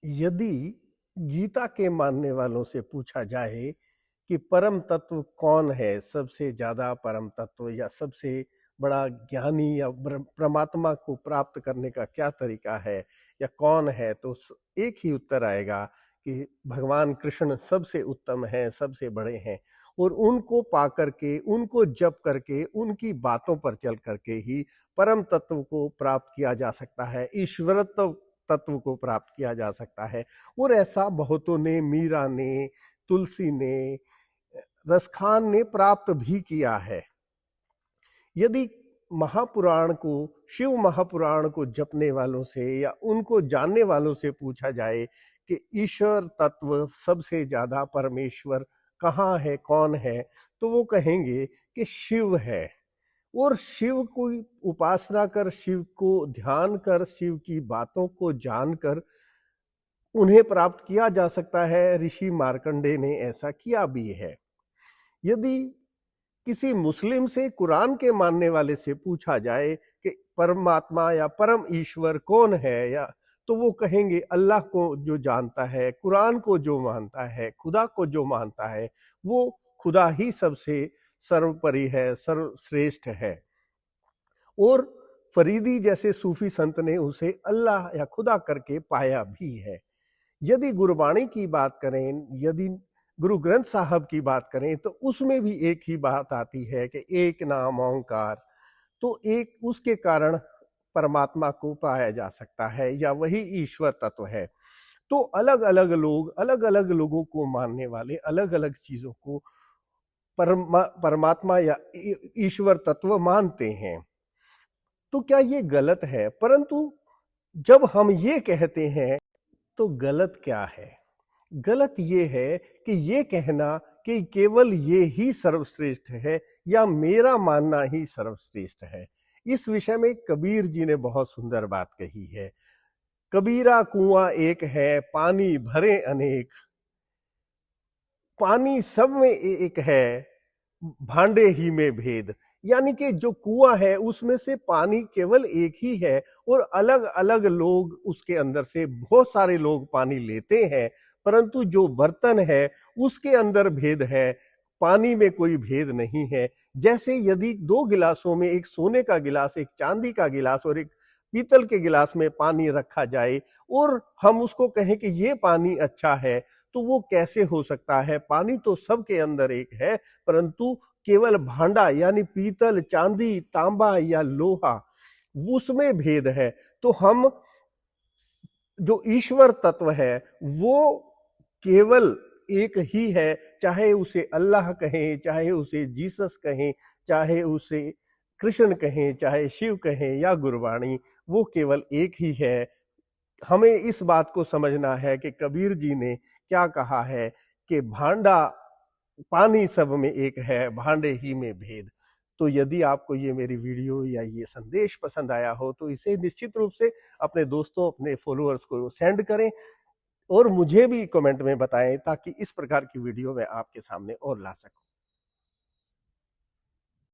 यदि गीता के मानने वालों से पूछा जाए कि परम तत्व कौन है, सबसे ज्यादा परम तत्व या सबसे बड़ा ज्ञानी या परमात्मा को प्राप्त करने का क्या तरीका है या कौन है, तो एक ही उत्तर आएगा कि भगवान कृष्ण सबसे उत्तम हैं, सबसे बड़े हैं। और उनको पा करके, उनको जप करके, उनकी बातों पर चल करके ही परम तत्व को प्राप्त किया जा सकता है, ईश्वरत्व तत्व को प्राप्त किया जा सकता है। और ऐसा बहुतों ने, मीरा ने, तुलसी ने, रसखान ने प्राप्त भी किया है। यदि महापुराण को, शिव महापुराण को जपने वालों से या उनको जानने वालों से पूछा जाए कि ईश्वर तत्व सबसे ज्यादा परमेश्वर कहाँ है, कौन है, तो वो कहेंगे कि शिव है। और शिव को उपासना कर, शिव को ध्यान कर, शिव की बातों को जानकर उन्हें प्राप्त किया जा सकता है। ऋषि मार्कंडेय ने ऐसा किया भी है। यदि किसी मुस्लिम से कुरान के मानने वाले से पूछा जाए कि परमात्मा या परम ईश्वर कौन है, या तो वो कहेंगे अल्लाह को जो जानता है, कुरान को जो मानता है, खुदा को जो मानता है, वो खुदा ही सबसे सर्वोपरि है, सर्वश्रेष्ठ है। और फरीदी जैसे सूफी संत ने उसे अल्लाह या खुदा करके पाया भी है। यदि गुरबाणी की बात करें, यदि गुरु ग्रंथ साहब की बात करें, तो उसमें भी एक ही बात आती है कि एक नाम ओंकार, तो एक उसके कारण परमात्मा को पाया जा सकता है या वही ईश्वर तत्व है। तो अलग अलग लोग, अलग अलग लोगों को मानने वाले अलग अलग चीजों को परमात्मा या ईश्वर तत्व मानते हैं। तो क्या ये गलत है? परंतु जब हम ये कहते हैं तो गलत क्या है? गलत ये है कि ये कहना कि केवल ये ही सर्वश्रेष्ठ है या मेरा मानना ही सर्वश्रेष्ठ है। इस विषय में कबीर जी ने बहुत सुंदर बात कही है। कबीरा कुआं एक है, पानी भरे अनेक, पानी सब में एक है, भांडे ही में भेद। यानी कि जो कुआं है उसमें से पानी केवल एक ही है और अलग अलग लोग उसके अंदर से, बहुत सारे लोग पानी लेते हैं, परंतु जो बर्तन है उसके अंदर भेद है, पानी में कोई भेद नहीं है। जैसे यदि दो गिलासों में, एक सोने का गिलास, एक चांदी का गिलास और एक पीतल के गिलास में पानी रखा जाए और हम उसको कहें कि ये पानी अच्छा है, तो वो कैसे हो सकता है? पानी तो सबके अंदर एक है, परंतु केवल भांडा यानी पीतल, चांदी, तांबा या लोहा, उसमें भेद है। तो हम जो ईश्वर तत्व है वो केवल एक ही है, चाहे उसे अल्लाह कहें, चाहे उसे जीसस कहें, चाहे उसे कृष्ण कहें, चाहे शिव कहें या गुरबाणी, वो केवल एक ही है। हमें इस बात को समझना है कि कबीर जी ने क्या कहा है कि भांडा, पानी सब में एक है, भांडे ही में भेद। तो यदि आपको ये मेरी वीडियो या ये संदेश पसंद आया हो तो इसे निश्चित रूप से अपने दोस्तों, अपने फॉलोअर्स को सेंड करें और मुझे भी कमेंट में बताएं, ताकि इस प्रकार की वीडियो मैं आपके सामने और ला सकूं।